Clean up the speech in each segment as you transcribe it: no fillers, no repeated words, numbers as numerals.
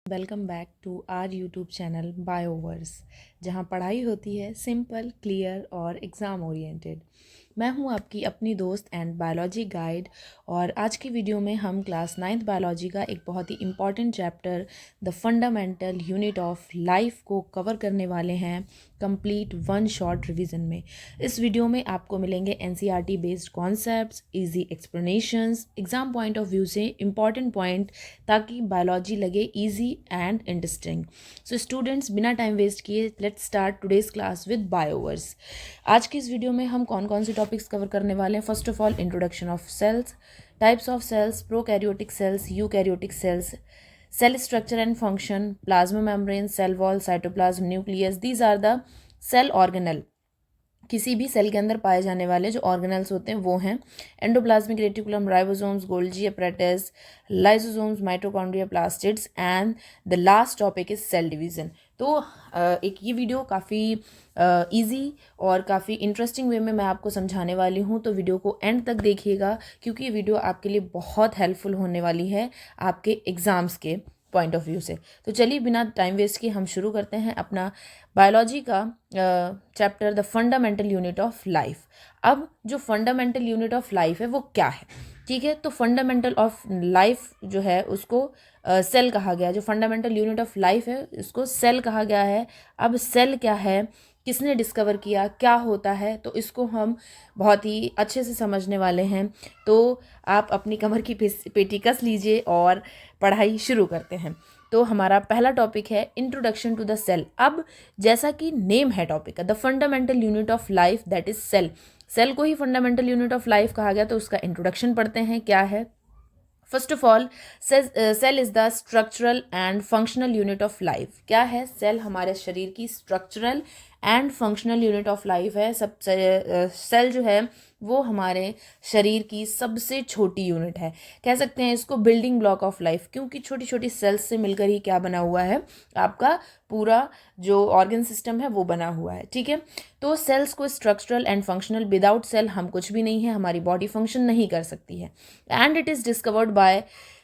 Welcome back to our YouTube channel Bioverse, जहां पढ़ाई होती है सिंपल, क्लियर और एग्ज़ाम ओरिएंटेड। मैं हूं आपकी अपनी दोस्त एंड बायोलॉजी गाइड, और आज की वीडियो में हम क्लास 9th बायोलॉजी का एक बहुत ही important chapter the fundamental unit of life को कवर करने वाले हैं कंप्लीट वन शॉर्ट रिवीजन में। इस वीडियो में आपको मिलेंगे NCERT based concepts, easy explanations, exam point of view से इम्पॉर्टेंट पॉइंट, ताकि बायोलॉजी लगे easy and interesting. So students, बिना टाइम वेस्ट किए let's start today's class with Bioverse. आज की इस वीडियो में हम कौन कौन से टॉपिक्स कवर करने वाले हैं। First of all, introduction of cells, types of cells, prokaryotic cells, eukaryotic cells, cell structure and function, plasma membrane, cell wall, cytoplasm, nucleus, these are the cell organelle। किसी भी सेल के अंदर पाए जाने वाले जो ऑर्गेनल्स होते हैं वो हैं endoplasmic reticulum, ribosomes, Golgi apparatus, lysosomes, mitochondria, plastids, and the last topic is cell division. तो एक ये वीडियो काफ़ी इजी और काफ़ी इंटरेस्टिंग वे में मैं आपको समझाने वाली हूँ, तो वीडियो को एंड तक देखिएगा क्योंकि ये वीडियो आपके लिए बहुत हेल्पफुल होने वाली है आपके एग्ज़ाम्स के पॉइंट ऑफ व्यू से। तो चलिए बिना टाइम वेस्ट किए हम शुरू करते हैं अपना बायोलॉजी का chapter the fundamental unit of life. अब जो फंडामेंटल यूनिट ऑफ लाइफ है वो क्या है, ठीक है। तो फंडामेंटल ऑफ लाइफ जो है उसको सेल कहा गया है। जो फंडामेंटल यूनिट ऑफ लाइफ है उसको सेल कहा गया है। अब सेल क्या है, किसने डिस्कवर किया, क्या होता है, तो इसको हम बहुत ही अच्छे से समझने वाले हैं। तो आप अपनी कमर की पेटी कस लीजिए और पढ़ाई शुरू करते हैं। तो हमारा पहला टॉपिक है इंट्रोडक्शन टू द सेल। अब जैसा कि नेम है टॉपिक का, the fundamental unit of life that is cell. Cell को ही फंडामेंटल यूनिट ऑफ लाइफ कहा गया, तो उसका इंट्रोडक्शन पढ़ते हैं क्या है। First of all, cell is the structural and functional unit of life. क्या है? सेल हमारे शरीर की structural and functional unit of life है। सेल जो है वो हमारे शरीर की सबसे छोटी यूनिट है। कह सकते हैं इसको बिल्डिंग ब्लॉक ऑफ लाइफ, क्योंकि छोटी छोटी सेल्स से मिलकर ही क्या बना हुआ है, आपका पूरा जो ऑर्गन सिस्टम है वो बना हुआ है, ठीक है। तो सेल्स को structural and functional, without cell हम कुछ भी नहीं है, हमारी बॉडी फंक्शन नहीं कर सकती है। And it is discovered by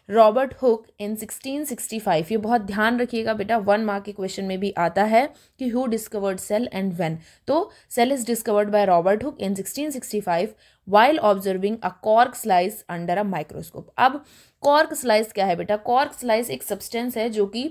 Robert Hooke in 1665। ये बहुत ध्यान रखिएगा बेटा, 1 मार्क के क्वेश्चन में भी आता है कि who discovered cell and when. तो cell is discovered by Robert Hooke in 1665 while observing a cork slice under a microscope। अब कॉर्क स्लाइस क्या है बेटा? कॉर्क स्लाइस एक सब्सटेंस है जो कि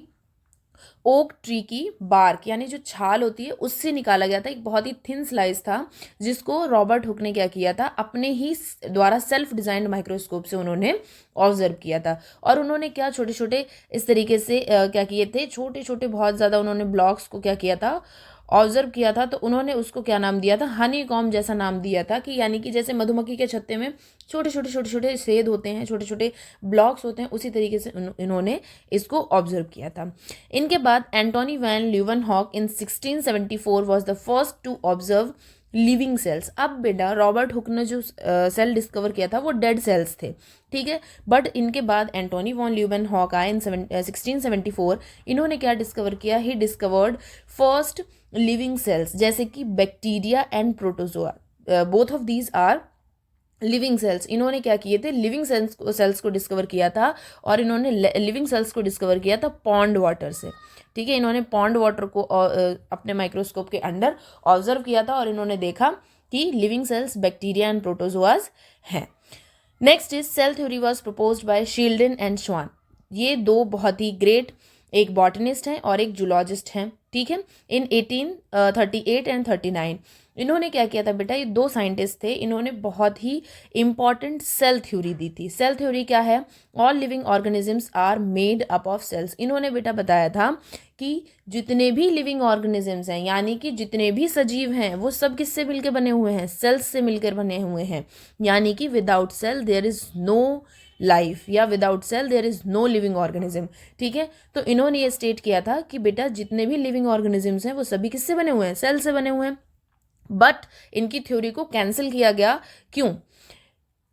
ओक ट्री की बार्क यानी जो छाल होती है उससे निकाला गया था। एक बहुत ही थिन स्लाइस था जिसको रॉबर्ट हुक ने क्या किया था, अपने ही द्वारा सेल्फ डिजाइंड माइक्रोस्कोप से उन्होंने ऑब्जर्व किया था। और उन्होंने क्या छोटे छोटे इस तरीके से क्या किए थे, छोटे छोटे बहुत ज़्यादा उन्होंने ब्लॉक्स को क्या किया था, ऑब्जर्व किया था। तो उन्होंने उसको क्या नाम दिया था, हनी कॉम जैसा नाम दिया था, कि यानी कि जैसे मधुमक्खी के छत्ते में छोटे छोटे छोटे छोटे छेद होते हैं, छोटे छोटे ब्लॉक्स होते हैं, उसी तरीके से इन्होंने इसको ऑब्जर्व किया था। इनके बाद Antonie van Leeuwenhoek in 1674 was the first to observe living cells. अब बेटा रॉबर्ट हुक ने जो सेल डिस्कवर किया था वो डेड सेल्स थे, ठीक है। बट इनके बाद एंटोनी वॉन ल्यूवेनहॉक आए इन 1674। इन्होंने क्या डिस्कवर किया, he discovered first living cells, जैसे कि bacteria and protozoa, both of these are living cells. इन्होंने क्या किए थे, लिविंग सेल्स को डिस्कवर किया था, और इन्होंने लिविंग सेल्स को डिस्कवर किया था पॉन्ड वाटर से, ठीक है। इन्होंने पॉन्ड वाटर को अपने माइक्रोस्कोप के अंडर ऑब्जर्व किया था और इन्होंने देखा कि living cells bacteria and protozoas हैं। Next is cell theory was proposed by Schleiden and Schwann. ये दो बहुत ही ग्रेट, एक बॉटनिस्ट हैं और एक जूलॉजिस्ट हैं, ठीक है। इन 1838 एंड 39 इन्होंने क्या किया था बेटा, ये दो साइंटिस्ट थे, इन्होंने बहुत ही इंपॉर्टेंट सेल थ्योरी दी थी। सेल थ्योरी क्या है, all living organisms are made up of cells. इन्होंने बेटा बताया था कि जितने भी लिविंग ऑर्गेनिजम्स हैं, यानी कि जितने भी सजीव हैं, वो सब किससे मिलकर बने हुए हैं, सेल्स से मिलकर बने हुए हैं। यानी कि without cell there is no life, या without cell there is no living organism, ठीक है। तो इन्होंने ये स्टेट किया था कि बेटा जितने भी लिविंग ऑर्गेनिजम्स हैं वो सभी किससे बने हुए हैं, सेल से बने हुए हैं। बट इनकी थ्योरी को कैंसिल किया गया, क्यों?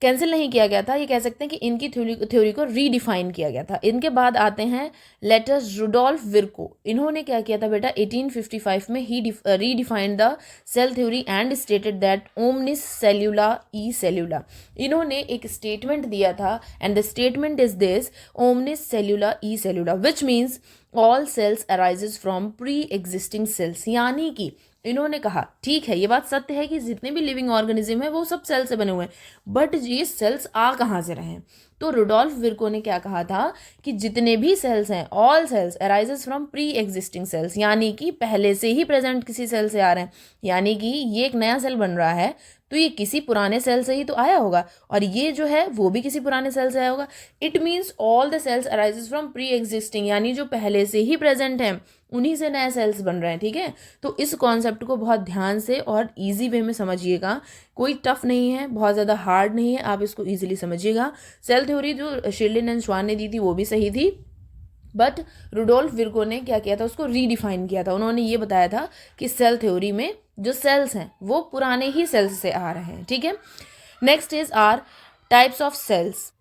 कैंसिल नहीं किया गया था, ये कह सकते हैं कि इनकी थ्योरी को रीडिफाइन किया गया था। इनके बाद आते हैं लेटर्स रुडोल्फ विर्को। इन्होंने क्या किया था बेटा, 1855 में ही redefined the cell theory and stated that omnis cellula e cellula. इन्होंने एक स्टेटमेंट दिया था and the statement is this, omnis cellula e cellula, which means all cells arises from pre existing cells. यानी कि इन्होंने कहा ठीक है, ये बात सत्य है कि जितने भी लिविंग ऑर्गेनिज्म है वो सब सेल से बने हुए हैं, बट ये सेल्स आ कहाँ से रहे हैं। तो रुडोल्फ विर्को ने क्या कहा था कि जितने भी सेल्स हैं, all cells arises from pre existing cells, यानी कि पहले से ही प्रेजेंट किसी सेल से आ रहे हैं। यानी कि ये एक नया सेल बन रहा है तो ये किसी पुराने सेल से ही तो आया होगा, और ये जो है वो भी किसी पुराने सेल से आया होगा। It means all the cells arises from pre existing, यानी जो पहले से ही प्रेजेंट हैं उन्हीं से नए सेल्स बन रहे हैं। ठीक है, तो इस कॉन्सेप्ट को बहुत ध्यान से और इजी वे में समझिएगा, कोई टफ नहीं है, बहुत ज़्यादा हार्ड नहीं है, आप इसको इजीली समझिएगा। सेल थ्योरी जो शिर्लिन एंड श्वान ने दी थी वो भी सही थी, बट रुडोल्फ विर्को ने क्या किया था, उसको रीडिफाइन किया था। उन्होंने ये बताया था कि सेल थ्योरी में जो सेल्स हैं वो पुराने ही सेल्स से आ रहे हैं। ठीक है, next is our types of cells.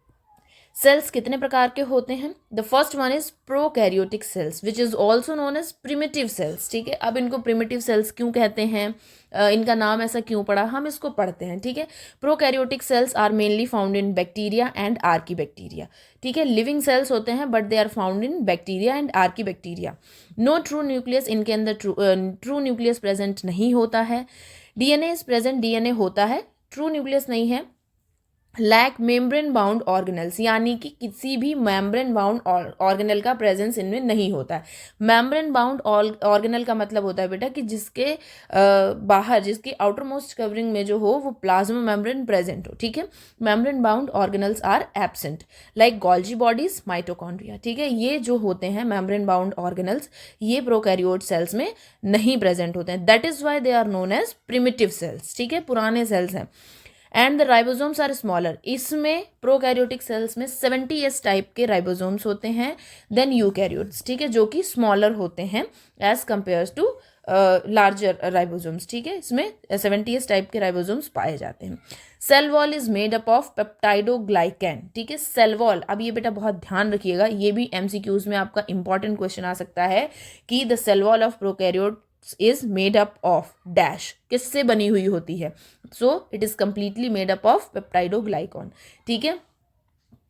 Cells कितने प्रकार के होते हैं? The first one is prokaryotic cells which is also known as primitive cells. ठीक है, अब इनको प्रिमिटिव सेल्स क्यों कहते हैं, इनका नाम ऐसा क्यों पड़ा, हम इसको पढ़ते हैं। ठीक है, prokaryotic cells are mainly found in bacteria and archaebacteria. ठीक है, लिविंग सेल्स होते हैं but they are found in bacteria and archaebacteria. No true nucleus, इनके अंदर ट्रू न्यूक्लियस प्रेजेंट नहीं होता है। डीएनए इज प्रेजेंट, डीएनए होता है, ट्रू न्यूक्लियस नहीं है। लैक मेम्ब्रेन बाउंड ऑर्गेनल्स, यानी कि किसी भी मेम्ब्रेन बाउंड ऑर्गेनल का प्रेजेंस इनमें नहीं होता है। मेम्ब्रेन बाउंड ऑर्गेनल का मतलब होता है बेटा कि जिसके बाहर, जिसकी आउटर मोस्ट कवरिंग में जो हो वो प्लाज्मा मेम्ब्रेन प्रेजेंट हो। ठीक है, membrane bound organelles are absent like Golgi bodies, mitochondria. ठीक है, ये जो होते हैं मेम्ब्रेन बाउंड ऑर्गेनल्स, ये प्रोकैरियोट सेल्स में नहीं प्रेजेंट होते हैं। That is why they are known as primitive cells. ठीक है, पुराने सेल्स हैं। And the ribosomes are smaller, इसमें प्रोकैरियोटिक सेल्स में 70s टाइप के राइबोसोम्स होते हैं देन यूकैरियोट्स। ठीक है, जो कि स्मॉलर होते हैं as compares to larger ribosomes. ठीक है, इसमें 70s टाइप के राइबोसोम्स पाए जाते हैं। Cell wall is made up of peptidoglycan. ठीक है, सेल वॉल, अब ये बेटा बहुत ध्यान रखिएगा, ये भी MCQs में आपका इंपॉर्टेंट क्वेश्चन आ सकता है कि the cell wall of prokaryote is made up of dash, किससे बनी हुई होती है। So it is completely made up of peptidoglycan. ठीक है,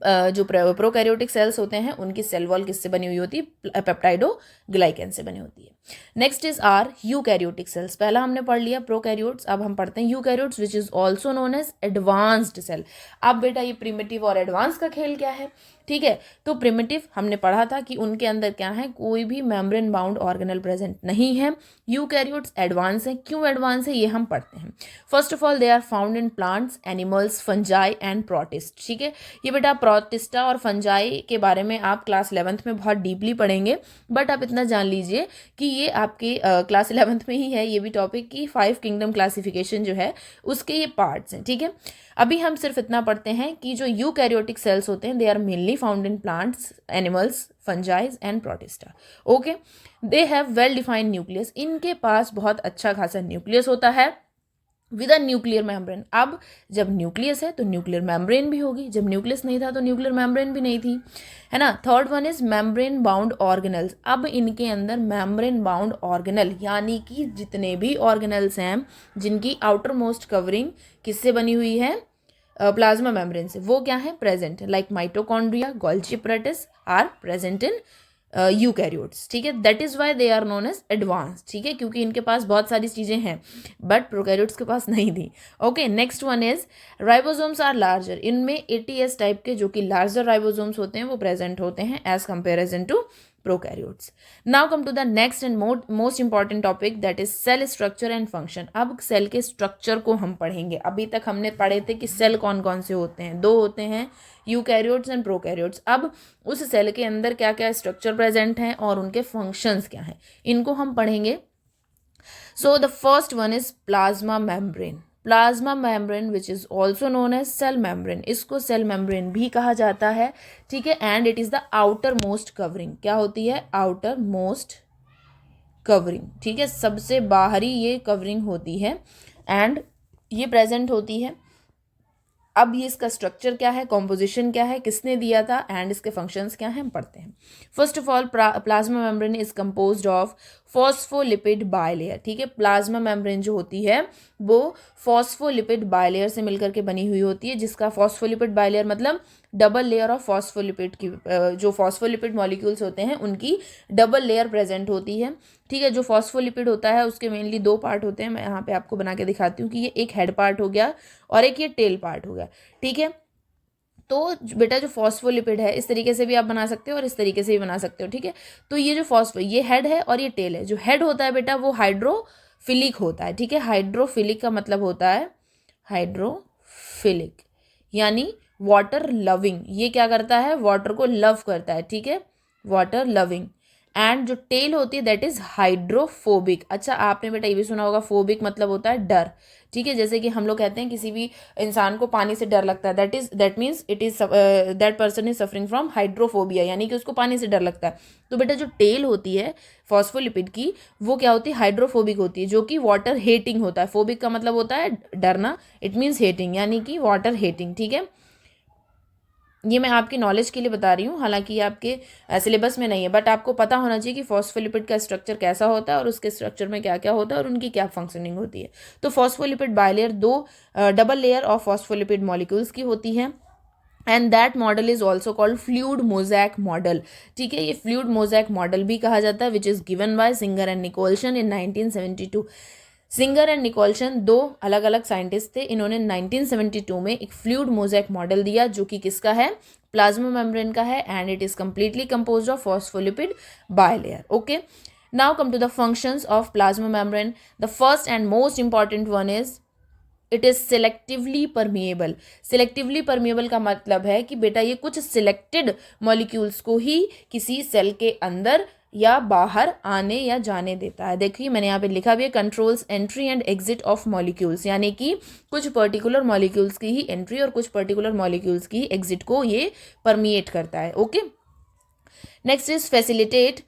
जो प्रोकैरियोटिक सेल्स होते हैं उनकी सेल वॉल किससे बनी हुई होती है, पेप्टाइडोग्लाइकैन से बनी होती है। Next is our eukaryotic cells. पहला हमने पढ़ लिया प्रोकैरियोट्स, अब हम पढ़ते हैं eukaryotes which is also known as advanced cell. अब बेटा ये प्रिमिटिव और एडवांस का खेल क्या है? ठीक है, तो प्रिमिटिव हमने पढ़ा था कि उनके अंदर क्या है, कोई भी मेम्ब्रेन बाउंड ऑर्गेनल प्रेजेंट नहीं है। यूकैरियोट्स एडवांस है, क्यों एडवांस है ये हम पढ़ते हैं। First of all they are found in plants, animals, fungi and protist. ठीक है, ये बेटा प्रोटिस्टा और फंजाई के बारे में आप क्लास 11th में बहुत डीपली पढ़ेंगे, बट आप इतना जान लीजिए कि ये आपके क्लास 11th में ही है ये भी टॉपिक की 5 किंगडम क्लासिफिकेशन जो है उसके ये पार्ट्स हैं। ठीक है, अभी हम सिर्फ इतना पढ़ते हैं कि जो यूकैरियोटिक सेल्स होते हैं they are mainly found in plants, animals, fungis and protista. Okay, they have well defined nucleus, इनके पास बहुत अच्छा खासा न्यूक्लियस होता है विद अ न्यूक्लियर मेम्ब्रेन। अब जब न्यूक्लियस है तो न्यूक्लियर मेम्ब्रेन भी होगी, जब न्यूक्लियस नहीं था तो न्यूक्लियर मेम्ब्रेन भी नहीं थी, है ना। Third one is membrane bound organelles. अब इनके अंदर मेम्ब्रेन बाउंड ऑर्गेनल, यानी कि जितने भी ऑर्गेनल्स हैं जिनकी आउटर मोस्ट कवरिंग किससे बनी हुई है, प्लाज्मा मेम्ब्रेन से, वो क्या है, present, like mitochondria, Golgi apparatus are present in eukaryotes. ठीक है, that is why they are known as advance. ठीक है, क्योंकि इनके पास बहुत सारी चीज़ें हैं बट प्रोकैरियोट्स के पास नहीं थी। Okay, next one is ribosomes are larger. इनमें 80s टाइप के जो कि लार्जर राइबोसोम्स होते हैं वो प्रेजेंट होते हैं as comparison to prokaryotes. Now come to the next and most important topic, that is cell structure and function. अब सेल के स्ट्रक्चर को हम पढ़ेंगे। अभी तक हमने पढ़े थे कि सेल कौन कौन से होते हैं, 2 होते हैं, यूकैरियोट्स एंड प्रोकैरियोट्स। अब उस सेल के अंदर क्या क्या स्ट्रक्चर प्रेजेंट हैं और उनके फंक्शंस क्या हैं, इनको हम पढ़ेंगे। So the first one is plasma membrane. Plasma membrane which is also known as cell membrane, इसको सेल मेम्ब्रेन भी कहा जाता है। ठीक है, and it is the outermost covering. क्या होती है, आउटर मोस्ट कवरिंग। ठीक है, सबसे बाहरी ये कवरिंग होती है एंड ये प्रेजेंट होती है अब ये इसका स्ट्रक्चर क्या है, कॉम्पोजिशन क्या है, किसने दिया था, एंड इसके फंक्शंस क्या हैं, हम पढ़ते हैं। First of all, plasma membrane is composed of phospholipid bilayer. ठीक है, प्लाज्मा मेम्ब्रेन जो होती है वो फॉस्फोलिपिड बायलेयर से मिलकर के बनी हुई होती है, जिसका फॉस्फोलिपिड बायलेयर मतलब डबल लेयर ऑफ फॉस्फोलिपिड की, जो फॉस्फोलिपिड मॉलिक्यूल्स होते हैं उनकी डबल लेयर प्रेजेंट होती है। ठीक है, जो फॉस्फोलिपिड होता है उसके मेनली दो पार्ट होते हैं, मैं यहाँ पे आपको बना के दिखाती हूँ कि ये एक हेड पार्ट हो गया और एक ये टेल पार्ट हो गया। ठीक है, तो बेटा जो फॉस्फोलिपिड है इस तरीके से भी आप बना सकते हो और इस तरीके से भी बना सकते हो। ठीक है, तो ये जो ये हेड है और ये टेल है। जो हेड होता है बेटा वो हाइड्रोफिलिक होता है। ठीक है, हाइड्रोफिलिक का मतलब होता है हाइड्रोफिलिक यानी वाटर लविंग। ये क्या करता है, वाटर को लव करता है। ठीक है, वाटर लविंग। एंड जो टेल होती है दैट इज हाइड्रोफोबिक। अच्छा, आपने बेटा ये भी सुना होगा, फोबिक मतलब होता है डर। ठीक है, जैसे कि हम लोग कहते हैं किसी भी इंसान को पानी से डर लगता है, that means it is that person is suffering from hydrophobia, यानी कि उसको पानी से डर लगता है। तो बेटा जो टेल होती है फॉस्फोलिपिड की वो क्या होती है, हाइड्रोफोबिक होती है, जो कि वाटर हेटिंग होता है। फोबिक का मतलब होता है डरना, इट मीन्स हेटिंग यानी कि वाटर हेटिंग। ठीक है, ये मैं आपकी नॉलेज के लिए बता रही हूँ, हालांकि ये आपके सिलेबस में नहीं है, बट आपको पता होना चाहिए कि फॉस्फोलिपिड का स्ट्रक्चर कैसा होता है और उसके स्ट्रक्चर में क्या क्या होता है और उनकी क्या फंक्शनिंग होती है। तो फॉस्फोलिपिड बायलेयर दो double layer of phospholipid molecules की होती है, and that model is also called fluid mosaic model. ठीक है, ये फ्लूइड मोजैक मॉडल भी कहा जाता है, which is given by singer and Nicholson in 1972। Singer and Nicholson दो अलग अलग साइंटिस्ट थे, इन्होंने 1972 में एक फ्लूइड मोजैक मॉडल दिया जो कि किसका है, प्लाज्मा मेम्ब्रेन का है, and it is completely composed of phospholipid bilayer. Okay, now come to the functions of plasma membrane. The first and most important one is it is selectively permeable. Selectively permeable का मतलब है कि बेटा ये कुछ selected molecules को ही किसी cell के अंदर या बाहर आने या जाने देता है। देखिए मैंने यहाँ पे लिखा भी है, controls entry and exit of molecules, यानी कि कुछ पर्टिकुलर मॉलिक्यूल्स की ही एंट्री और कुछ पर्टिकुलर मॉलिक्यूल्स की एग्जिट को ये परमिएट करता है। Okay, next is facilitate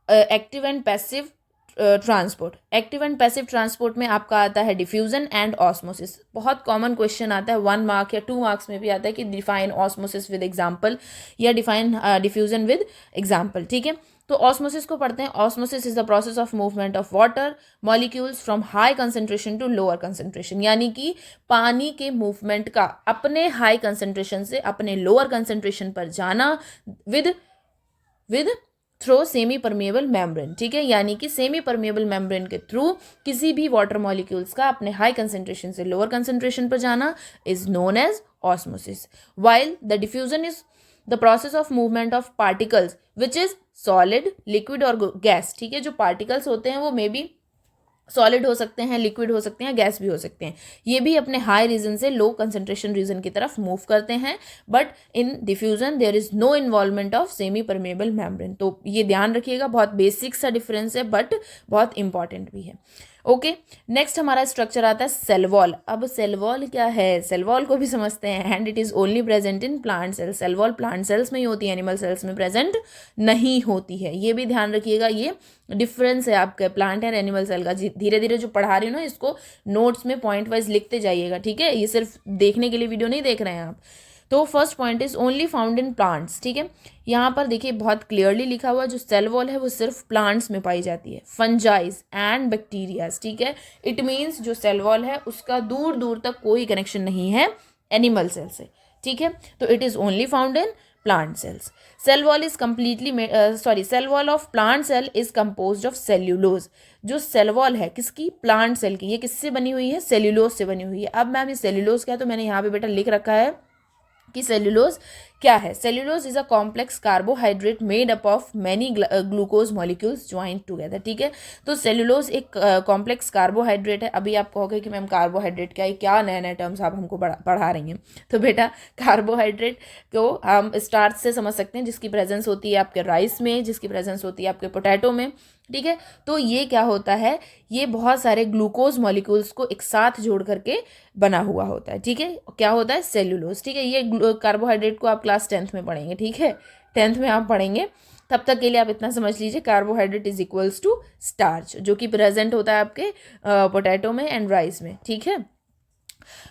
active and passive transport. Active and passive transport में आपका आता है डिफ्यूजन एंड ऑस्मोसिस। बहुत कॉमन क्वेश्चन आता है, 1 मार्क या 2 मार्क्स में भी आता है कि डिफाइन ऑस्मोसिस विद एग्जाम्पल या डिफाइन डिफ्यूजन विद एग्जाम्पल। ठीक है, तो ऑस्मोसिस को पढ़ते हैं। Osmosis is the process of movement of water molecules from high concentration to lower concentration, यानी कि पानी के मूवमेंट का अपने हाई कंसेंट्रेशन से अपने लोअर कंसेंट्रेशन पर जाना with through semi permeable membrane. ठीक है, यानी कि सेमी परमिएबल मेम्ब्रेन के थ्रू किसी भी वाटर मॉलिक्यूल्स का अपने हाई कंसेंट्रेशन से लोअर कंसेंट्रेशन पर जाना is known as osmosis, while the diffusion is the process of movement of particles which is solid, liquid और गैस। ठीक है, जो पार्टिकल्स होते हैं वो मे बी सॉलिड हो सकते हैं, लिक्विड हो सकते हैं, गैस भी हो सकते हैं, ये भी अपने हाई रीजन से लो कंसंट्रेशन रीजन की तरफ मूव करते हैं, but in diffusion there is no involvement of semi permeable membrane. तो ये ध्यान रखिएगा, बहुत बेसिक सा डिफरेंस है बट बहुत इंपॉर्टेंट भी है। ओके, नेक्स्ट हमारा स्ट्रक्चर आता है सेल वॉल। अब सेल वॉल क्या है, सेल वॉल को भी समझते हैं। And it is only present in plant cells. Cell wall plant cells में ही होती है, एनिमल सेल्स में प्रेजेंट नहीं होती है, ये भी ध्यान रखिएगा। ये डिफरेंस है आपके प्लांट एंड एनिमल सेल का। धीरे धीरे जो पढ़ा रही हूँ ना, इसको नोट्स में पॉइंट वाइज लिखते जाइएगा। ठीक है, ये सिर्फ देखने के लिए वीडियो नहीं देख रहे हैं आप। तो first point is only found in plants. ठीक है, यहाँ पर देखिए बहुत क्लियरली लिखा हुआ, जो सेल वॉल है वो सिर्फ प्लांट्स में पाई जाती है, फंजाइज एंड बैक्टीरियाज। ठीक है, इट मीन्स जो सेल वॉल है उसका दूर दूर तक कोई कनेक्शन नहीं है एनिमल सेल से। ठीक है, तो it is only found in plant cells. Cell wall is completely cell wall of plant cell is composed of cellulose. जो सेल वॉल है किसकी, प्लांट सेल की, ये किससे बनी हुई है, सेल्यूलोज से बनी हुई है। अब मैम ये सेल्यूलोज क्या है, तो मैंने यहाँ पे बेटा लिख रखा है कि सेल्यूलोज क्या है। Cellulose is a complex carbohydrate made up of many glucose molecules joint together. ठीक है, तो सेल्यूलोज एक कॉम्प्लेक्स कार्बोहाइड्रेट है। अभी आप कहोगे कि मैम कार्बोहाइड्रेट क्या है, क्या नए नए टर्म्स आप हमको पढ़ा रही हैं। तो बेटा कार्बोहाइड्रेट को हम स्टार्च से समझ सकते हैं, जिसकी प्रेजेंस होती है आपके राइस में, जिसकी प्रेजेंस होती है आपके पोटैटो में। ठीक है, तो ये क्या होता है, ये बहुत सारे ग्लूकोज मॉलिक्यूल्स को एक साथ जोड़ करके बना हुआ होता है। ठीक है, क्या होता है, सेल्यूलोज। ठीक है, ये कार्बोहाइड्रेट को आप क्लास 10th में पढ़ेंगे। ठीक है, 10th में आप पढ़ेंगे, तब तक के लिए आप इतना समझ लीजिए, carbohydrate is equals to starch, जो कि प्रेजेंट होता है आपके पोटैटो में एंड राइस में। ठीक है,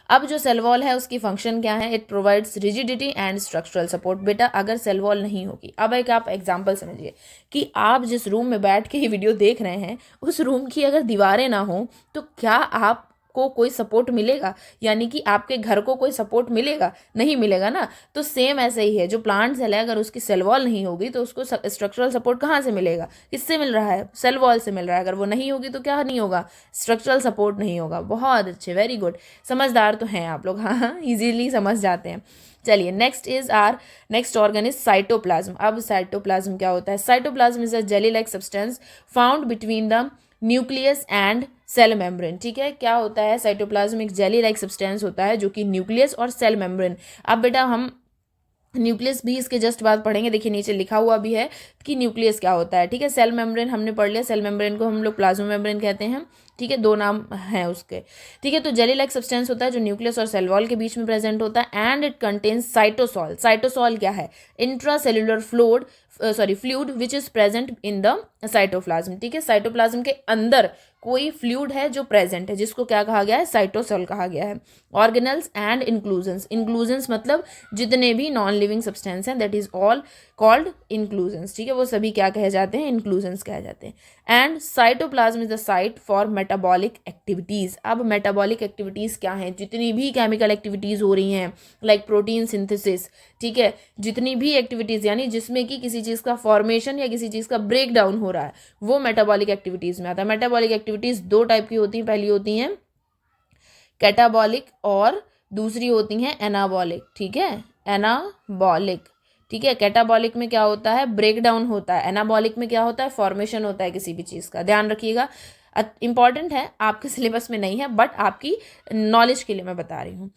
अब जो सेल वॉल है उसकी फंक्शन क्या है, it provides rigidity and structural support. बेटा अगर सेल वॉल नहीं होगी, अब एक आप एग्जांपल समझिए कि आप जिस रूम में बैठ के ये वीडियो देख रहे हैं उस रूम की अगर दीवारें ना हो तो क्या आप को कोई सपोर्ट मिलेगा, यानी कि आपके घर को कोई सपोर्ट मिलेगा, नहीं मिलेगा ना। तो सेम ऐसे ही है, जो प्लांट सेल है अगर उसकी सेल वॉल नहीं होगी तो उसको स्ट्रक्चरल सपोर्ट कहाँ से मिलेगा, किससे मिल रहा है, सेल वॉल से मिल रहा है। अगर वो नहीं होगी तो क्या नहीं होगा, स्ट्रक्चरल सपोर्ट नहीं होगा। बहुत अच्छे, वेरी गुड, समझदार तो हैं आप लोग, हाँ हाँ इजीली समझ जाते हैं। चलिए नेक्स्ट ऑर्गन इज साइटोप्लाज्म। अब साइटोप्लाज्म क्या होता है, cytoplasm is a jelly like substance found between the nucleus and cell membrane. ठीक है, क्या होता है, साइटोप्लाज्म एक जेली लाइक सब्सटेंस होता है जो कि न्यूक्लियस और सेल मेम्ब्रेन। अब बेटा हम न्यूक्लियस भी इसके जस्ट बाद पढ़ेंगे, देखिए नीचे लिखा हुआ भी है कि न्यूक्लियस क्या होता है। ठीक है, सेल मेम्ब्रेन हमने पढ़ लिया, सेल मेम्ब्रेन को हम लोग प्लाज्मा मेम्ब्रेन कहते हैं। ठीक है, दो नाम हैं उसके। ठीक है, तो जेली लाइक सब्सटेंस होता है जो न्यूक्लियस और सेल वॉल के बीच में प्रेजेंट होता है and it contains cytosol. Cytosol क्या है, intra cellular fluid which is present in the cytoplasm. ठीक है, साइटोप्लाज्म के अंदर कोई फ्लूइड है जो प्रेजेंट है, जिसको क्या कहा गया है, साइटोसॉल कहा गया है। ऑर्गेनल्स एंड इंक्लूजन्स, इंक्लूजन्स मतलब जितने भी नॉन लिविंग सब्सटेंस हैं, that is all called inclusions. ठीक है, वो सभी क्या कहे जाते हैं, इंक्लूजन्स कहे जाते हैं। And cytoplasm is the site for metabolic activities. अब मेटाबॉलिक एक्टिविटीज क्या हैं, जितनी भी केमिकल एक्टिविटीज हो रही हैं लाइक प्रोटीन सिंथेसिस, ठीक है, जितनी भी एक्टिविटीज यानी जिसमें कि किसी चीज़ का फॉर्मेशन या किसी चीज़ का ब्रेक डाउन हो रहा है, वो मेटाबॉलिक एक्टिविटीज में आता है। मेटाबॉलिक एक्टिविटीज दो टाइप की होती हैं, पहली होती हैं कैटाबॉलिक और दूसरी होती हैं एनाबॉलिक। ठीक है, एनाबॉलिक। ठीक है, कैटाबॉलिक में क्या होता है, ब्रेक डाउन होता है, एनाबॉलिक में क्या होता है, फॉर्मेशन होता है किसी भी चीज़ का। ध्यान रखिएगा, इंपॉर्टेंट है, आपके सिलेबस में नहीं है बट आपकी नॉलेज के लिए मैं बता रही हूँ।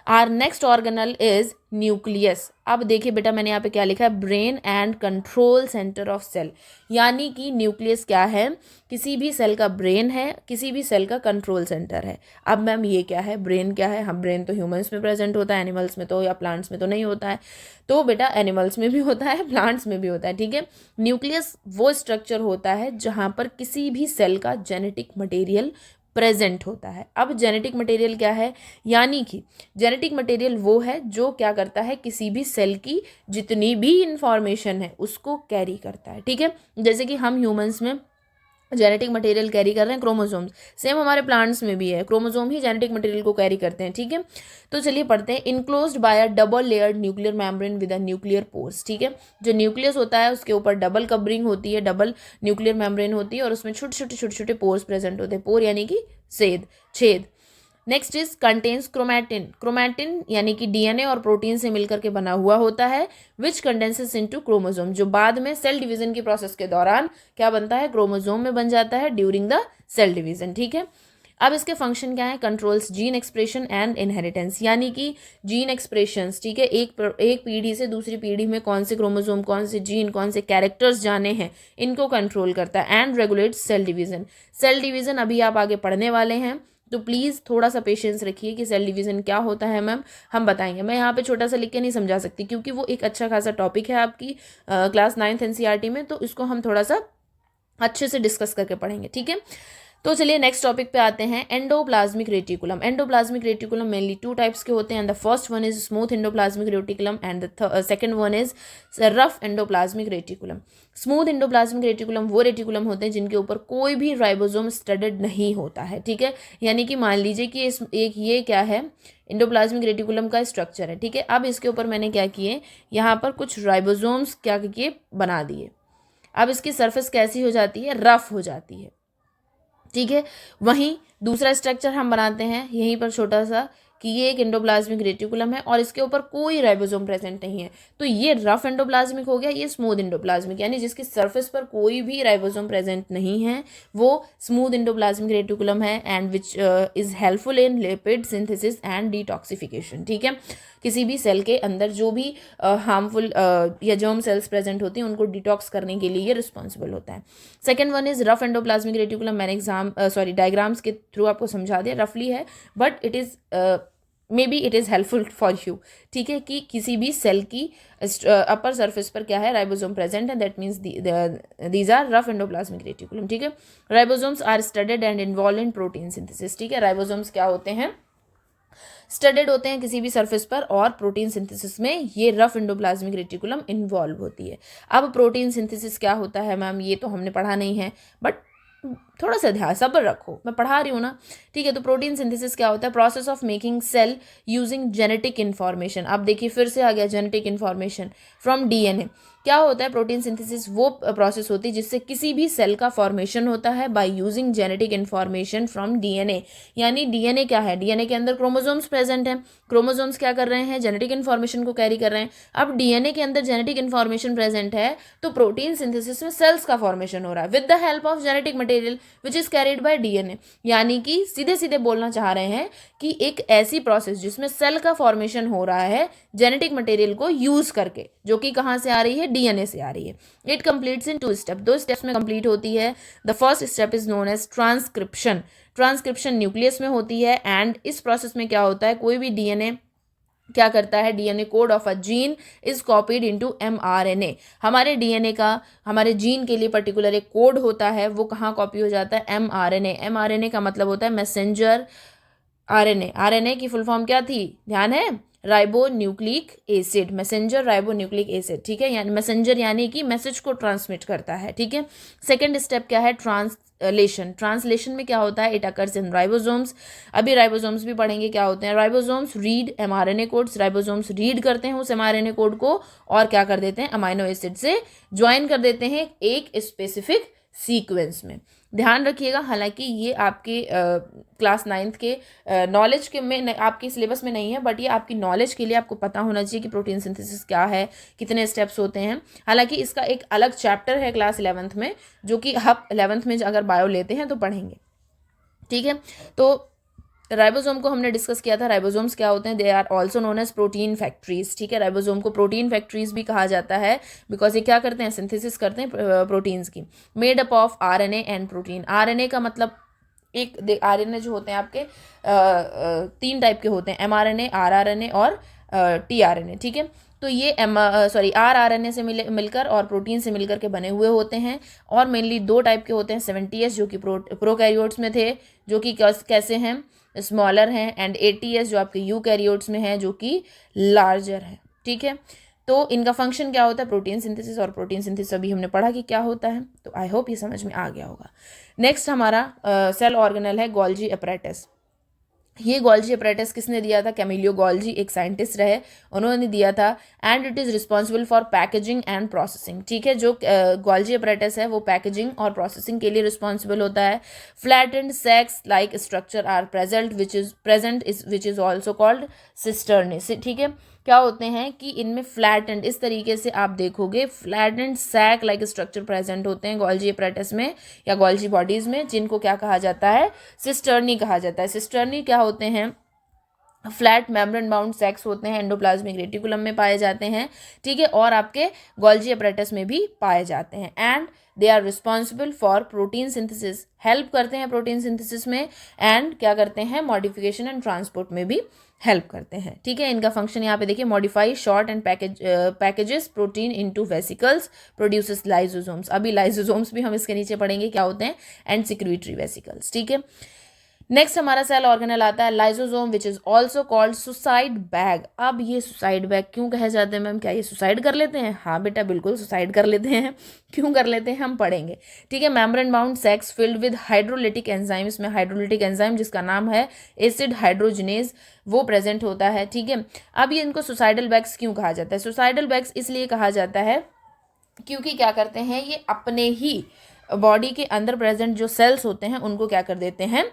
Our next organelle is nucleus. अब देखिए बेटा मैंने यहाँ पे क्या लिखा है, brain and control centre of cell, यानी कि न्यूक्लियस क्या है, किसी भी सेल का ब्रेन है, किसी भी सेल का कंट्रोल सेंटर है। अब मैम ये क्या है, ब्रेन क्या है, हम ब्रेन तो ह्यूमंस में प्रेजेंट होता है, एनिमल्स में तो या प्लांट्स में तो नहीं होता है। तो बेटा एनिमल्स में भी होता है, प्लांट्स में भी होता है। ठीक है, न्यूक्लियस वो स्ट्रक्चर होता है जहाँ पर किसी भी सेल का जेनेटिक मटेरियल प्रेजेंट होता है। अब जेनेटिक मटेरियल क्या है, यानी कि जेनेटिक मटेरियल वो है जो क्या करता है, किसी भी सेल की जितनी भी इंफॉर्मेशन है उसको कैरी करता है। ठीक है, जैसे कि हम ह्यूमंस में जेनेटिक मटेरियल कैरी कर रहे हैं क्रोमोसोम्स, सेम हमारे प्लांट्स में भी है, क्रोमोसोम ही जेनेटिक मटेरियल को कैरी करते हैं। ठीक है, तो चलिए पढ़ते हैं। Enclosed bye a double layered nuclear membrane with a nuclear pores. ठीक है, जो न्यूक्लियस होता है उसके ऊपर डबल कवरिंग होती है, डबल न्यूक्लियर मेम्ब्रेन होती है और उसमें छोटे छोटे पोर्स प्रेजेंट होते हैं। पोर यानी कि छेद। Next is contains chromatin. Chromatin यानी कि डीएनए और प्रोटीन से मिलकर के बना हुआ होता है, विच कंडेंसेस इनटू क्रोमोसोम, जो बाद में सेल डिवीजन की प्रोसेस के दौरान क्या बनता है, क्रोमोसोम में बन जाता है ड्यूरिंग द सेल डिवीजन। ठीक है, अब इसके फंक्शन क्या है, controls gene expression and inheritance, यानी कि जीन एक्सप्रेशंस। ठीक है, एक पीढ़ी से दूसरी पीढ़ी में कौन से क्रोमोसोम, कौन से जीन, कौन से कैरेक्टर्स जाने हैं, इनको कंट्रोल करता है। And regulates cell division. Cell division अभी आप आगे पढ़ने वाले हैं, तो प्लीज़ थोड़ा सा पेशेंस रखिए कि सेल डिवीजन क्या होता है मैम हम बताएंगे। मैं यहाँ पे छोटा सा लिख के नहीं समझा सकती क्योंकि वो एक अच्छा खासा टॉपिक है आपकी क्लास 9th एनसीईआरटी में, तो इसको हम थोड़ा सा अच्छे से डिस्कस करके पढ़ेंगे। ठीक है, तो चलिए नेक्स्ट टॉपिक पे आते हैं, endoplasmic reticulum. Endoplasmic reticulum mainly two types के होते हैं, and the first one is smooth endoplasmic reticulum and the second one is rough endoplasmic reticulum. Smooth endoplasmic reticulum वो रेटिकुलम होते हैं जिनके ऊपर कोई भी राइबोसोम स्टडेड नहीं होता है। ठीक है, यानी कि मान लीजिए कि ये क्या है, एंडोप्लाज्मिक रेटिकुलम का स्ट्रक्चर है। ठीक है, अब इसके ऊपर मैंने क्या किए, यहाँ पर कुछ राइबोसोम्स क्या किए, बना दिए। अब इसकी सरफेस कैसी हो जाती है, रफ हो जाती है। ठीक है, वहीं दूसरा स्ट्रक्चर हम बनाते हैं यहीं पर छोटा सा कि ये एक एंडोप्लाज्मिक रेटिकुलम है और इसके ऊपर कोई राइबोसोम प्रेजेंट नहीं है, तो ये रफ एंडोप्लाज्मिक हो गया। ये स्मूथ एंडोप्लाज्मिक यानी जिसकी सरफेस पर कोई भी राइबोसोम प्रेजेंट नहीं है वो स्मूथ एंडोप्लाज्मिक रेटिकुलम है, and which is helpful in lipid synthesis and detoxification. ठीक है, किसी भी सेल के अंदर जो भी हार्मफुल या जर्म सेल्स प्रेजेंट होती हैं उनको डिटॉक्स करने के लिए ये रिस्पॉन्सिबल होता है। Second one is rough endoplasmic reticulum. मैंने डायग्राम्स के थ्रू आपको समझा दिया, रफली है but it is may be it is helpful for you. ठीक है, कि किसी भी सेल की अपर सरफेस पर क्या है, राइबोसोम प्रेजेंट है, that means these are rough endoplasmic reticulum. ठीक है, ribosomes are studded and involve in protein synthesis. ठीक है, राइबोसोम्स क्या होते हैं, स्टडेड होते हैं किसी भी सरफेस पर, और प्रोटीन सिंथेसिस में ये रफ एंडोप्लाज्मिक रेटिकुलम इन्वॉल्व होती है। अब प्रोटीन सिंथेसिस क्या होता है मैम, ये तो हमने पढ़ा नहीं है, बट थोड़ा सा ध्यान सब्र रखो, मैं पढ़ा रही हूँ ना, ठीक है। तो प्रोटीन सिंथेसिस क्या होता है, process of making cell using genetic information. अब देखिए फिर से आ गया जेनेटिक इन्फॉर्मेशन फ्रॉम डीएनए। क्या होता है प्रोटीन सिंथेसिस, वो प्रोसेस होती है जिससे किसी भी सेल का फॉर्मेशन होता है by using genetic information from DNA. यानी डीएनए क्या है, डीएनए के अंदर क्रोमोसोम्स प्रेजेंट हैं, क्रोमोसोम्स क्या कर रहे हैं, जेनेटिक इन्फॉर्मेशन को कैरी कर रहे हैं। अब डीएनए के अंदर जेनेटिक इन्फॉर्मेशन प्रेजेंट है तो प्रोटीन सिंथेसिस में सेल्स का फॉर्मेशन हो रहा है with the help of genetic material which is carried by DNA. यानी कि सीधे सीधे बोलना चाह रहे हैं कि एक ऐसी प्रोसेस जिसमें सेल का फॉर्मेशन हो रहा है जेनेटिक मटेरियल को यूज करके, जो कि कहाँ से आ रही है, डीएनए से आ रही है। It completes in 2 step, 2 steps में कंप्लीट होती है। The first step is known as transcription. Transcription nucleus में होती है, एंड इस प्रोसेस में क्या होता है, कोई भी डीएनए क्या करता है, DNA code of a gene is copied into mRNA. हमारे डीएनए का, हमारे जीन के लिए पर्टिकुलर एक कोड होता है, वो कहाँ कॉपी हो जाता है, एमआरएनए। एमआरएनए का मतलब होता है मैसेंजर आरएनए। आरएनए की फुल फॉर्म क्या थी, ध्यान है, ribo nucleic acid, messenger ribo nucleic acid, ठीक है। यानी मैसेंजर यानी कि मैसेज को ट्रांसमिट करता है, ठीक है। सेकंड स्टेप क्या है, ट्रांसलेशन। ट्रांसलेशन में क्या होता है, इट अकर्स इन राइबोसोम्स। अभी राइबोसोम्स भी पढ़ेंगे क्या होते हैं। Ribosomes read mRNA codes, ribosomes read करते हैं उस एमआरएनए कोड को और क्या कर देते हैं, अमाइनो एसिड से ज्वाइन कर देते हैं एक स्पेसिफिक सीक्वेंस में। ध्यान रखिएगा, हालांकि ये आपके क्लास 9th के नॉलेज के में आपके सिलेबस में नहीं है, बट ये आपकी नॉलेज के लिए आपको पता होना चाहिए कि प्रोटीन सिंथेसिस क्या है, कितने स्टेप्स होते हैं। हालांकि इसका एक अलग चैप्टर है क्लास 11th में, जो कि आप 11th में अगर बायो लेते हैं तो पढ़ेंगे, ठीक है। तो राइबोसोम को हमने डिस्कस किया था। राइबोसोम्स क्या होते हैं, they are also known as protein factories, ठीक है। राइबोसोम को प्रोटीन फैक्ट्रीज भी कहा जाता है, बिकॉज ये क्या करते हैं, सिंथेसिस करते हैं प्रोटीन्स की। Made up of RNA and protein. RNA का मतलब एक आरएनए जो होते हैं आपके 3 टाइप के होते हैं, एमआरएनए, आरआरएनए और टीआरएनए, ठीक है। तो ये आरआरएनए से मिलकर और प्रोटीन से मिलकर के बने हुए होते हैं, और मेनली 2 टाइप के होते हैं। 70s जो कि प्रोकैरियोट्स में थे, जो कि कैसे हैं, स्मॉलर हैं, एंड 80s जो आपके यूकैरियोट्स में है, जो कि लार्जर है, ठीक है। तो इनका फंक्शन क्या होता है, प्रोटीन सिंथेसिस। और प्रोटीन सिंथेसिस अभी हमने पढ़ा कि क्या होता है, तो आई होप ये समझ में आ गया होगा। नेक्स्ट हमारा सेल ऑर्गेनल है गोल्जी अपैरेटस। ये गोल्जी अपैरेटस किसने दिया था, कैमिलियो गोल्जी एक साइंटिस्ट रहे, उन्होंने दिया था। And it is responsible for packaging and processing, ठीक है। जो गोल्जी अपैरेटस है वो पैकेजिंग और प्रोसेसिंग के लिए रिस्पॉन्सिबल होता है। Flattened sacs like structure are present which is also called cisternae, ठीक है। क्या होते हैं कि इनमें फ्लैटेंड, इस तरीके से आप देखोगे flattened sac like structure present होते हैं गोल्जी अपैरेटस में या गोल्जी बॉडीज में, जिनको क्या कहा जाता है, सिस्टर्नी कहा जाता है। सिस्टर्नी क्या होते हैं, फ्लैट मेम्ब्रेन बाउंड सेक्स होते हैं, एंडोप्लाज्मिक रेटिकुलम में पाए जाते हैं, ठीक है, और आपके गोल्जी अपैरेटस में भी पाए जाते हैं। And they are responsible for protein synthesis, help करते हैं प्रोटीन सिंथेसिस में, एंड क्या करते हैं, मॉडिफिकेशन एंड ट्रांसपोर्ट में भी हेल्प करते हैं, ठीक है। इनका फंक्शन यहाँ पे देखिए, modify short and packages protein into vesicles, produces lysosomes. अभी लाइसोसोम्स भी हम इसके नीचे पढ़ेंगे क्या होते हैं, एंड सिक्रीटरी वेसिकल्स, ठीक है। नेक्स्ट हमारा सेल ऑर्गेनल आता है lysosome, which is also called suicide bag. अब ये सुसाइड बैग क्यों कहे जाते हैं मैम, क्या ये सुसाइड कर लेते हैं, हाँ बेटा बिल्कुल सुसाइड कर लेते हैं। क्यों कर लेते हैं हम पढ़ेंगे, ठीक है। Membrane bound sex filled with hydrolytic enzyme, इसमें हाइड्रोलिटिक एंजाइम जिसका नाम है एसिड हाइड्रोजिनेज वो प्रेजेंट होता है, ठीक है। अब ये इनको सुसाइडल बैग्स क्यों कहा जाता है, सुसाइडल बैग्स इसलिए कहा जाता है क्योंकि क्या करते हैं, ये अपने ही बॉडी के अंदर प्रेजेंट जो सेल्स होते हैं उनको क्या कर देते हैं,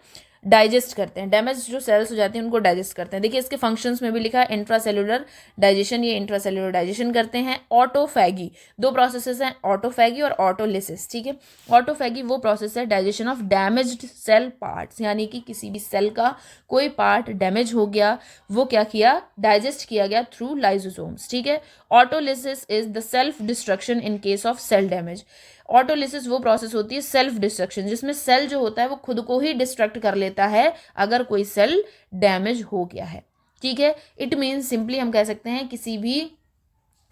डाइजेस्ट करते हैं। डैमेज जो सेल्स हो जाते हैं उनको डाइजेस्ट करते हैं। देखिए इसके फंक्शंस में भी लिखा है इंट्रासेलुलर डाइजेशन, ये इंट्रासेलुलर डाइजेशन करते हैं। ऑटोफैगी, 2 प्रोसेसेस हैं, ऑटोफैगी और ऑटोलिसिस, ठीक है। ऑटोफैगी वो प्रोसेस है digestion of damaged cell parts, यानी कि किसी भी सेल का कोई पार्ट डैमेज हो गया, वो क्या किया, डाइजेस्ट किया गया थ्रू लाइसोसोम्स, ठीक है। Autolysis is the self destruction in case of cell damage. Autolysis वो प्रोसेस होती है सेल्फ डिस्ट्रक्शन, जिसमें सेल जो होता है वो खुद को ही डिस्ट्रक्ट कर लेता है अगर कोई सेल डैमेज हो गया है, ठीक है। इट मीन्स सिंपली हम कह सकते हैं किसी भी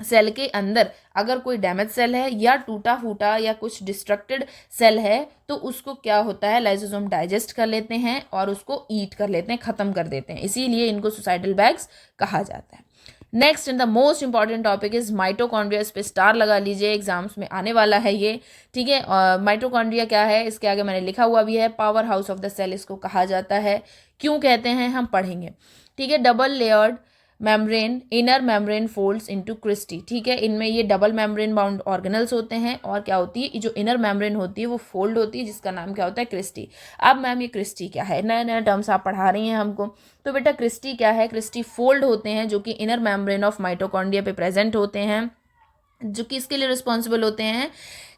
सेल के अंदर अगर कोई डैमेज सेल है या टूटा फूटा या कुछ डिस्ट्रक्टेड सेल है तो उसको क्या होता है, लाइसोसोम डाइजेस्ट कर लेते हैं और उसको ईट कर लेते हैं, ख़त्म कर देते हैं, इसीलिए इनको सुसाइडल बैग्स कहा जाता है। Next and the most important topic is mitochondria. इस पे स्टार लगा लीजिए, एग्जाम्स में आने वाला है ये, ठीक है। माइटोकॉन्ड्रिया क्या है, इसके आगे मैंने लिखा हुआ भी है, power house of the cell इसको कहा जाता है। क्यों कहते हैं हम पढ़ेंगे, ठीक है। Double layered membrane, inner membrane folds into cristae, ठीक है। इनमें ये डबल मेम्ब्रेन बाउंड ऑर्गेनल्स होते हैं और क्या होती है, जो इनर मेम्ब्रेन होती है वो फोल्ड होती है, जिसका नाम क्या होता है, क्रिस्टी। अब मैम ये क्रिस्टी क्या है, नए नए टर्म्स आप पढ़ा रही हैं हमको, तो बेटा क्रिस्टी क्या है, क्रिस्टी फोल्ड होते हैं जो कि इनर मेम्ब्रेन ऑफ माइटोकॉन्ड्रिया पे प्रेजेंट होते हैं, जो कि इसके लिए रिस्पॉन्सिबल होते हैं।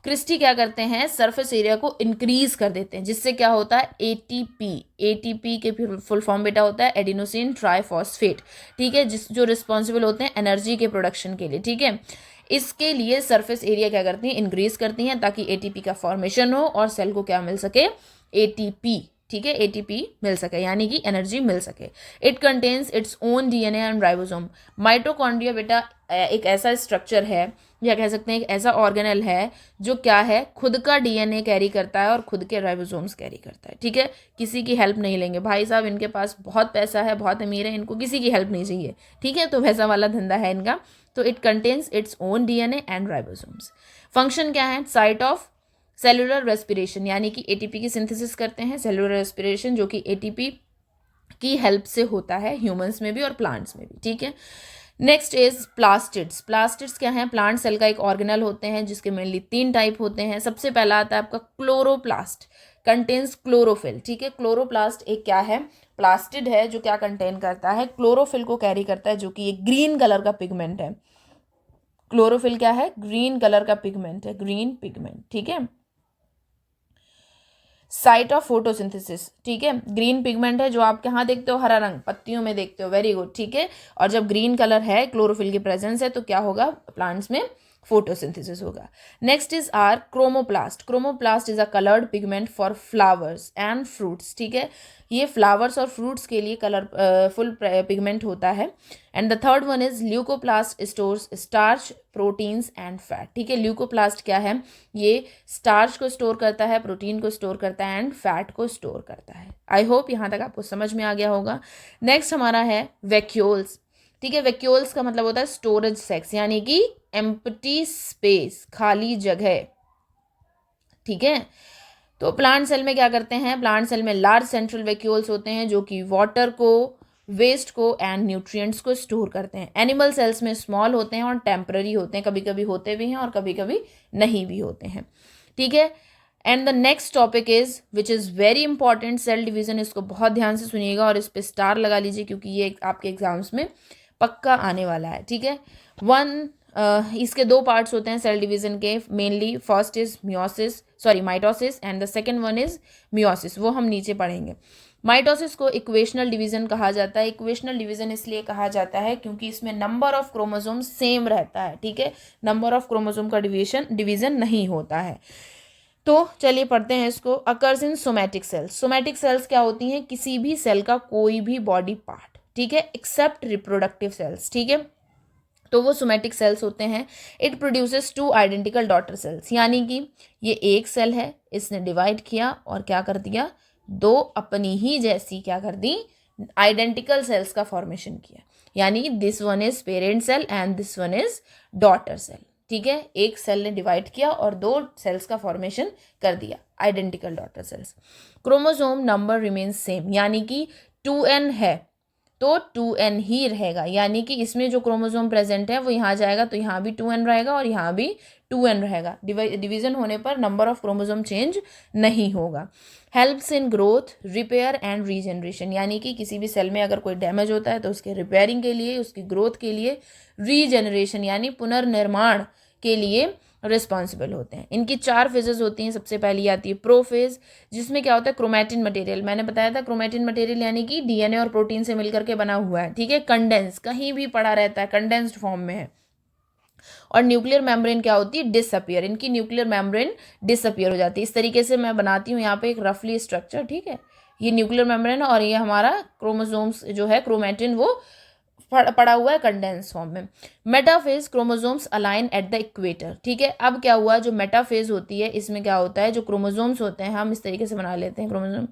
क्रिस्टी क्या करते हैं, सरफेस एरिया को इंक्रीज कर देते हैं, जिससे क्या होता है, एटीपी। एटीपी के फुल फॉर्म बेटा होता है एडिनोसिन ट्राइफॉस्फेट, ठीक है, जो रिस्पॉन्सिबल होते हैं एनर्जी के प्रोडक्शन के लिए, ठीक है। इसके लिए सरफेस एरिया क्या करती है, इंक्रीज करती हैं ताकि एटीपी का फॉर्मेशन हो और सेल को क्या मिल सके, एटीपी, ठीक है, एटीपी मिल सके, यानी कि एनर्जी मिल सके। It contains its own DNA and ribosome. Mitochondria बेटा एक ऐसा स्ट्रक्चर है या कह सकते हैं एक ऐसा ऑर्गेनल है जो क्या है, खुद का डीएनए कैरी करता है और खुद के राइबोसोम्स कैरी करता है, ठीक है। किसी की हेल्प नहीं लेंगे, भाई साहब इनके पास बहुत पैसा है, बहुत अमीर है, इनको किसी की हेल्प नहीं चाहिए, ठीक है, तो वैसा वाला धंधा है इनका। तो it contains its own DNA and ribosomes. Function क्या है, साइट ऑफ सेलुलर रेस्पिरेशन, यानी कि एटीपी की सिंथेसिस करते हैं, सेलुलर रेस्पिरेशन जो कि एटीपी की हेल्प से होता है ह्यूमंस में भी और प्लांट्स में भी, ठीक है। Next is plastids. प्लास्टिड्स क्या है, प्लांट सेल का एक ऑर्गेनल होते हैं जिसके मेनली 3 टाइप होते हैं। सबसे पहला आता है आपका क्लोरोप्लास्ट, कंटेन्स क्लोरोफिल, ठीक है। क्लोरोप्लास्ट एक क्या है, प्लास्टिड है जो क्या कंटेन करता है, क्लोरोफिल को कैरी करता है, जो कि एक ग्रीन कलर का पिगमेंट है। क्लोरोफिल क्या है, ग्रीन कलर का पिगमेंट है, ग्रीन पिगमेंट, ठीक है। साइट ऑफ फोटोसिंथेसिस, ठीक है, ग्रीन पिगमेंट है जो आप कहाँ देखते हो, हरा रंग पत्तियों में देखते हो, वेरी गुड, ठीक है। और जब ग्रीन कलर है, क्लोरोफिल की प्रेजेंस है, तो क्या होगा, प्लांट्स में फोटोसिंथेसिस होगा। Next is our chromoplast. Chromoplast is a coloured pigment for flowers and fruits, ठीक है। ये फ्लावर्स और फ्रूट्स के लिए कलर फुल पिगमेंट होता है। And the third one is leucoplast, stores starch, proteins and fat, ठीक है। ल्यूकोप्लास्ट क्या है, ये स्टार्च को स्टोर करता है, प्रोटीन को स्टोर करता है एंड फैट को स्टोर करता है। आई होप यहाँ तक आपको समझ में आ गया होगा। नेक्स्ट हमारा है वैक्यूल्स, ठीक है। वैक्यूल्स का मतलब होता है स्टोरेज सेक्स, यानी कि एम्प्टी स्पेस, खाली जगह, ठीक है। तो प्लांट सेल में क्या करते हैं, प्लांट सेल में लार्ज सेंट्रल वैक्यूल्स होते हैं जो कि वाटर को, वेस्ट को एंड न्यूट्रिएंट्स को स्टोर करते हैं। एनिमल सेल्स में स्मॉल होते हैं और टेम्पररी होते हैं, कभी कभी होते भी हैं और कभी कभी नहीं भी होते हैं, ठीक है। And the next topic is which is very important, cell division. इसको बहुत ध्यान से सुनिएगा और इस पर स्टार लगा लीजिए क्योंकि ये आपके एग्जाम्स में पक्का आने वाला है, ठीक है। इसके 2 पार्ट्स होते हैं सेल डिवीजन के, mainly first is mitosis and the second one is meiosis, वो हम नीचे पढ़ेंगे। माइटोसिस को इक्वेशनल डिवीजन कहा जाता है। इक्वेशनल डिवीजन इसलिए कहा जाता है क्योंकि इसमें नंबर ऑफ क्रोमोसोम सेम रहता है, ठीक है, नंबर ऑफ क्रोमोसोम का डिवीजन नहीं होता है। तो चलिए पढ़ते हैं इसको। Occurs in somatic cells. Somatic cells क्या होती हैं, किसी भी सेल का कोई भी बॉडी पार्ट, ठीक है, एक्सेप्ट रिप्रोडक्टिव सेल्स, ठीक है, तो वो सोमैटिक सेल्स होते हैं। It produces 2 identical daughter cells, यानी कि ये एक सेल है, इसने डिवाइड किया और क्या कर दिया, 2 अपनी ही जैसी क्या कर दी, आइडेंटिकल सेल्स का फॉर्मेशन किया, यानी this one is parent cell and this one is daughter cell, ठीक है। एक सेल ने डिवाइड किया और 2 सेल्स का फॉर्मेशन कर दिया, identical daughter cells. Chromosome number remains same, यानी कि 2n है तो 2n ही रहेगा, यानी कि इसमें जो क्रोमोसोम प्रेजेंट है वो यहाँ जाएगा तो यहाँ भी 2n रहेगा और यहाँ भी 2n रहेगा। डिवीजन होने पर नंबर ऑफ क्रोमोसोम चेंज नहीं होगा। Helps in growth, repair and regeneration, यानी कि किसी भी सेल में अगर कोई डैमेज होता है तो उसके रिपेयरिंग के लिए, उसकी ग्रोथ के लिए, रीजनरेशन यानी पुनर्निर्माण के लिए रिस्पॉन्सिबल होते हैं। इनकी 4 फेजेस होती हैं। सबसे पहली आती है प्रोफेज, जिसमें क्या होता है, क्रोमैटिन मटेरियल, मैंने बताया था क्रोमैटिन मटेरियल यानी कि डीएनए और प्रोटीन से मिलकर के बना हुआ है, ठीक है, कंडेंस, कहीं भी पड़ा रहता है, कंडेंस्ड फॉर्म में है। और न्यूक्लियर मेम्ब्रेन क्या होती है, डिसअपियर, इनकी न्यूक्लियर मेम्ब्रेन डिसअपियर हो जाती है। इस तरीके से मैं बनाती हूँ यहाँ पे एक रफली स्ट्रक्चर, ठीक है, ये न्यूक्लियर मेम्ब्रेन और ये हमारा क्रोमोसोम्स जो है क्रोमैटिन वो पड़ा हुआ है कंडेंस फॉर्म में। Metaphase chromosomes align at the equator, ठीक है। अब क्या हुआ, जो मेटाफेज होती है इसमें क्या होता है, जो क्रोमोसोम्स होते हैं, हम इस तरीके से बना लेते हैं, क्रोमोसोम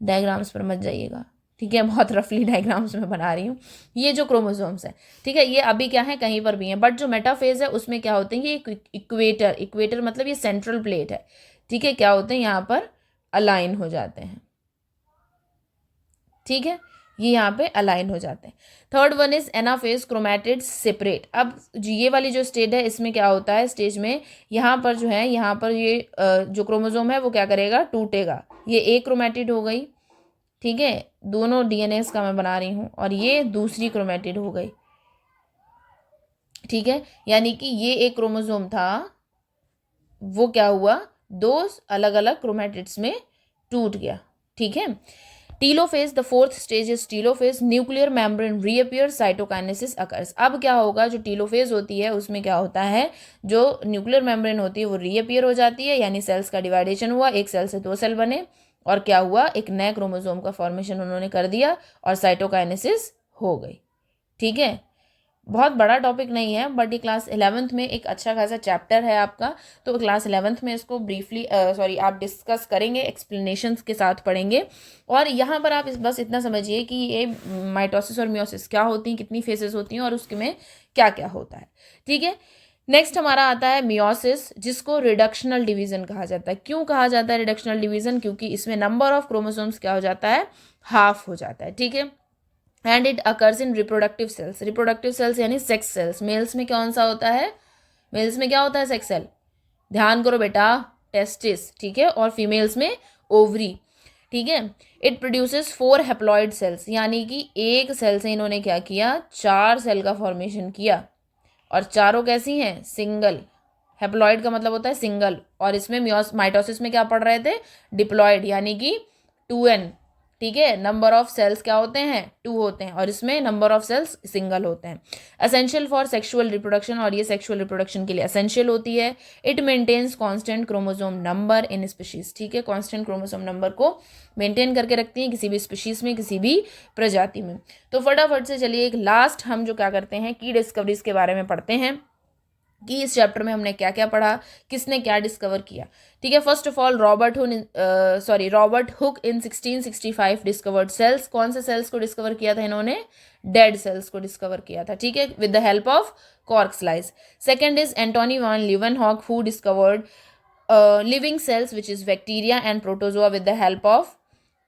डायग्राम्स पर मत जाइएगा, ठीक है, बहुत रफली डायग्राम्स में बना रही हूँ। ये जो क्रोमोसोम्स है, ठीक है, ये अभी क्या है, कहीं पर भी है, बट जो मेटाफेज है उसमें क्या होते हैं, ये इक्वेटर मतलब ये सेंट्रल प्लेट है, ठीक है, क्या होते हैं यहाँ पर अलाइन हो जाते हैं, ठीक है, ये यहाँ पे अलाइन हो जाते हैं। Third one is anaphase chromatids separate. अब ये वाली जो स्टेज है इसमें क्या होता है, स्टेज में यहाँ पर जो है, यहाँ पर ये जो क्रोमोसोम है वो क्या करेगा, टूटेगा, ये एक क्रोमैटिड हो गई, ठीक है, दोनों डीएनए का मैं बना रही हूँ, और ये दूसरी क्रोमैटिड हो गई, ठीक है, यानी कि ये एक क्रोमोसोम था, वो क्या हुआ, दो अलग अलग क्रोमैटिड्स में टूट गया, ठीक है। Telophase, the fourth stage is telophase, nuclear membrane reappear, cytokinesis occurs. अब क्या होगा, जो टीलोफेज होती है उसमें क्या होता है, जो न्यूक्लियर मेम्ब्रेन होती है वो रीअपियर हो जाती है, यानी सेल्स का डिवाइडेशन हुआ, एक सेल से दो सेल बने, और क्या हुआ, एक नए क्रोमोसोम का फॉर्मेशन उन्होंने कर दिया, और साइटोकाइनेसिस हो गई, ठीक है। बहुत बड़ा टॉपिक नहीं है, बट ये क्लास 11th में एक अच्छा खासा चैप्टर है आपका, तो क्लास 11th में इसको ब्रीफली आप डिस्कस करेंगे, एक्सप्लेनेशंस के साथ पढ़ेंगे। और यहाँ पर आप बस इतना समझिए कि ये माइटोसिस और मियोसिस क्या होती हैं, कितनी फेजेस होती हैं, और उसके में क्या क्या होता है, ठीक है। नेक्स्ट हमारा आता है मियोसिस, जिसको रिडक्शनल डिवीजन कहा जाता है। क्यों कहा जाता है रिडक्शनल डिवीजन, क्योंकि इसमें नंबर ऑफ क्रोमोसोम्स क्या हो जाता है, हाफ हो जाता है, ठीक है। And it occurs in reproductive cells, reproductive cells यानी सेक्स सेल्स। मेल्स में कौन सा होता है, मेल्स में क्या होता है, सेक्स सेल, ध्यान करो बेटा, टेस्टिस, ठीक है, और फीमेल्स में ओवरी, ठीक है। इट प्रोड्यूसेस 4 हेप्लॉइड सेल्स, यानी कि एक सेल से इन्होंने क्या किया, 4 सेल का फॉर्मेशन किया, और चारों कैसी हैं, सिंगल। हेप्लॉइड का मतलब होता है सिंगल, और इसमें माइटोसिस में क्या पढ़ रहे थे, डिप्लॉइड, यानी कि 2n, ठीक है। नंबर ऑफ सेल्स क्या होते हैं, 2 होते हैं, और इसमें नंबर ऑफ सेल्स सिंगल होते हैं। असेंशियल फॉर सेक्सुअल रिप्रोडक्शन, और ये सेक्सुअल रिप्रोडक्शन के लिए असेंशियल होती है। It maintains constant chromosome number in species, ठीक है, कांस्टेंट क्रोमोसोम नंबर को मेंटेन करके रखती हैं किसी भी स्पीशीज में, किसी भी प्रजाति में। तो फटाफट से चलिए एक लास्ट हम जो क्या करते हैं, की डिस्कवरीज के बारे में पढ़ते हैं कि इस चैप्टर में हमने क्या क्या पढ़ा, किसने क्या डिस्कवर किया, ठीक है। First of all Robert Hooke in 1665 discovered cells. कौन से सेल्स को डिस्कवर किया था इन्होंने, डेड सेल्स को डिस्कवर किया था, ठीक है, with the help of cork slice. Second is Antonie van Leeuwenhoek who discovered living cells which is bacteria and protozoa with the help of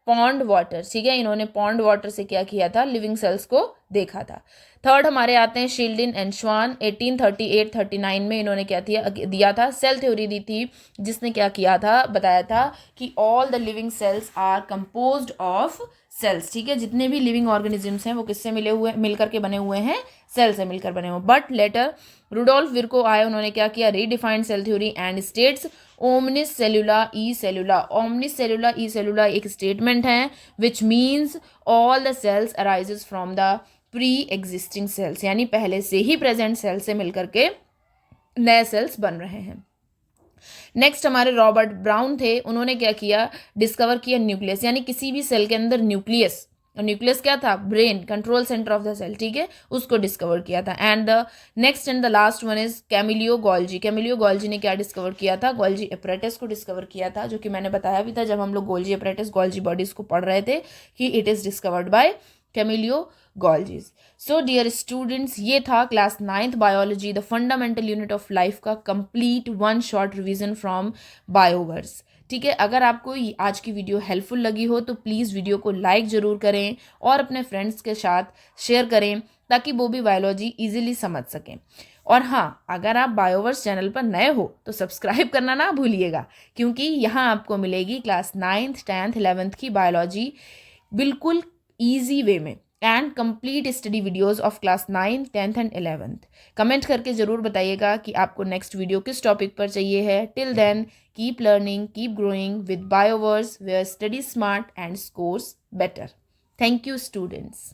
pond water, ठीक है, इन्होंने पॉन्ड वाटर से क्या किया था, लिविंग सेल्स को देखा था। थर्ड हमारे आते हैं शील्डिन एंड श्वान, 1838-39 में इन्होंने क्या दिया था, सेल थ्योरी दी थी, जिसने क्या किया था, बताया था कि all the living cells are composed of cells, ठीक है, जितने भी लिविंग ऑर्गेनिजम्स हैं वो किससे मिलकर के बने हुए हैं, सेल से मिलकर बने हुए। बट लेटर रुडोल्फ विर्को आए, उन्होंने क्या किया, redefined cell theory and states omnis cellula e cellula. Omnis cellula e cellula एक स्टेटमेंट है which means all the cells arises from the pre existing cells, यानी पहले से ही प्रेजेंट सेल से मिलकर के नए सेल्स बन रहे हैं। नेक्स्ट हमारे रॉबर्ट ब्राउन थे, उन्होंने क्या किया, डिस्कवर किया न्यूक्लियस, यानी किसी भी सेल के अंदर न्यूक्लियस, और न्यूक्लियस क्या था, brain, control centre of the cell, ठीक है, उसको डिस्कवर किया था। And the next and the last one is Camillo Golgi. Camillo Golgi ने क्या डिस्कवर किया था, गोल्जी एपरेटस को डिस्कवर किया था, जो कि मैंने बताया भी था जब हम लोग गोल्जी एपरेटस, गोल्जी बॉडीज को पढ़ रहे थे, कि it is discovered by Camillo Golgi. So dear students, ये था class 9th biology the fundamental unit of life का complete 1 short revision from Bioverse, ठीक है। अगर आपको आज की वीडियो हेल्पफुल लगी हो तो प्लीज़ वीडियो को लाइक ज़रूर करें और अपने फ्रेंड्स के साथ शेयर करें, ताकि वो भी बायोलॉजी इजीली समझ सकें। और हाँ, अगर आप बायोवर्स चैनल पर नए हो तो सब्सक्राइब करना ना भूलिएगा, क्योंकि यहाँ आपको मिलेगी क्लास 9th 10th 11th की बायोलॉजी बिल्कुल ईजी वे में, and complete study videos of class 9th 10th and 11th। Comment करके ज़रूर बताइएगा कि आपको नेक्स्ट वीडियो किस टॉपिक पर चाहिए है। Till then keep learning, keep growing with Bioverse, where study smart and scores better. Thank you students.